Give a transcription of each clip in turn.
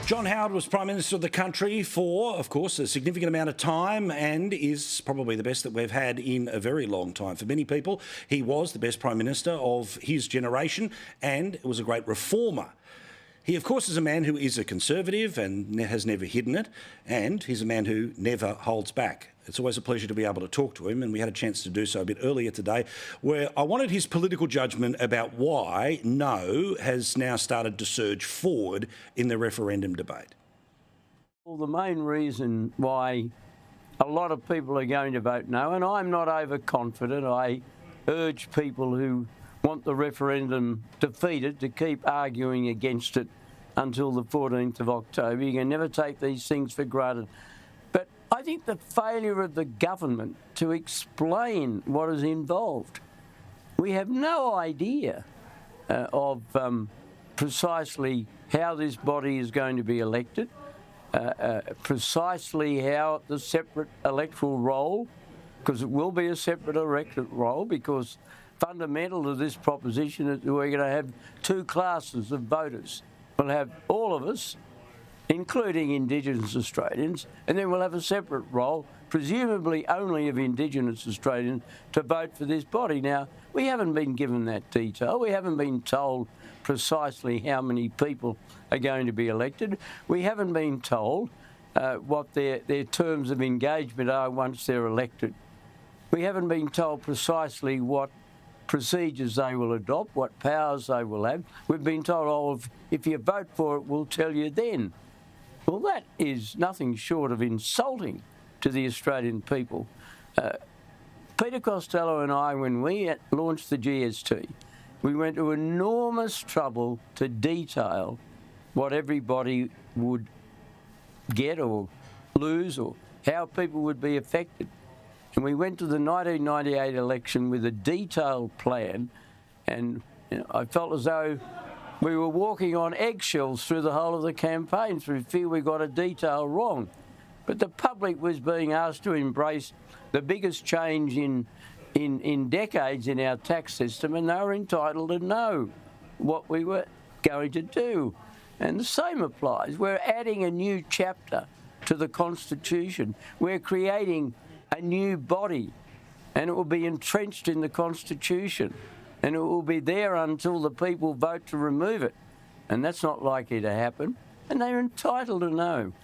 John Howard was Prime Minister of the country for, of course, a significant amount of time and is probably the best that we've had in a very long time. For many people, he was the best Prime Minister of his generation and was a great reformer. He, of course, is a man who is a conservative and has never hidden it, and he's a man who never holds back. It's always a pleasure to be able to talk to him, and we had a chance to do so a bit earlier today, where I wanted his political judgment about why no has now started to surge forward in the referendum debate. Well, the main reason why a lot of people are going to vote no, and I'm not overconfident, I urge people who want the referendum defeated to keep arguing against it until the 14th of October. You can never take these things for granted. But I think the failure of the government to explain what is involved. We have no idea of precisely how this body is going to be elected, precisely how the separate electoral roll, because it will be a separate electoral roll, because fundamental to this proposition is we're going to have two classes of voters. We'll have all of us, including Indigenous Australians, and then we'll have a separate roll, presumably only of Indigenous Australians, to vote for this body. Now, we haven't been given that detail. We haven't been told precisely how many people are going to be elected. We haven't been told what their terms of engagement are once they're elected. We haven't been told precisely what procedures they will adopt, what powers they will have. We've been told, oh, if you vote for it, we'll tell you then. Well, that is nothing short of insulting to the Australian people. Peter Costello and I, when we launched the GST, we went to enormous trouble to detail what everybody would get or lose or how people would be affected. And we went to the 1998 election with a detailed plan, and I felt as though we were walking on eggshells through the whole of the campaign through fear we got a detail wrong. But the public was being asked to embrace the biggest change in decades in our tax system, and they were entitled to know what we were going to do. And the same applies. We're adding a new chapter to the Constitution. We're creating a new body, and it will be entrenched in the Constitution, and it will be there until the people vote to remove it. And that's not likely to happen, and they're entitled to know.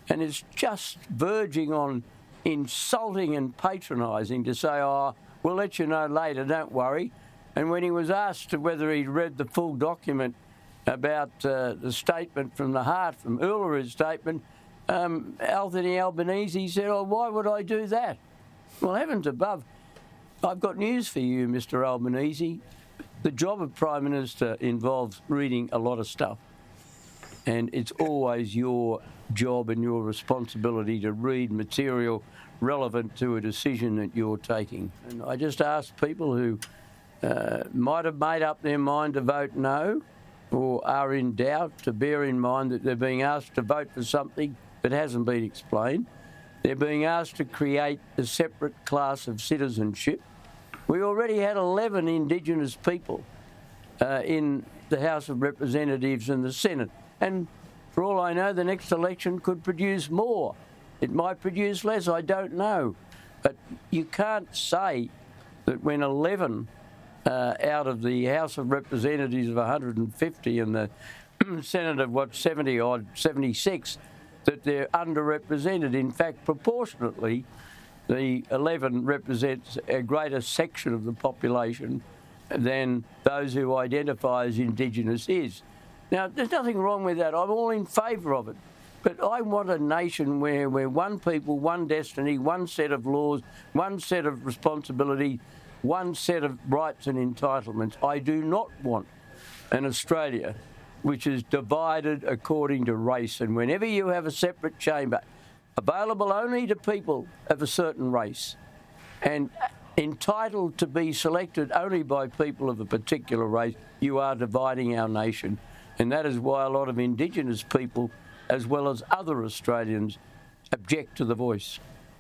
And it's just verging on insulting and patronising to say, oh, we'll let you know later, don't worry. And when he was asked whether he'd read the full document about the statement from the heart, from Ulru's statement, Anthony Albanese said, oh, why would I do that? Well, heavens above, I've got news for you, Mr Albanese. The job of Prime Minister involves reading a lot of stuff, and it's always your job and your responsibility to read material relevant to a decision that you're taking. And I just ask people who might have made up their mind to vote no or are in doubt to bear in mind that they're being asked to vote for something that hasn't been explained. They're being asked to create a separate class of citizenship. We already had 11 Indigenous people in the House of Representatives and the Senate. And for all I know, the next election could produce more. It might produce less, I don't know. But you can't say that when 11 out of the House of Representatives of 150 and the Senate of, 70-odd, 76, that they're underrepresented. In fact, proportionately, the 11 represents a greater section of the population than those who identify as Indigenous is. Now, there's nothing wrong with that. I'm all in favour of it. But I want a nation where we're one people, one destiny, one set of laws, one set of responsibility, one set of rights and entitlements. I do not want an Australia which is divided according to race. And whenever you have a separate chamber, available only to people of a certain race and entitled to be selected only by people of a particular race, you are dividing our nation. And that is why a lot of Indigenous people, as well as other Australians, object to the voice.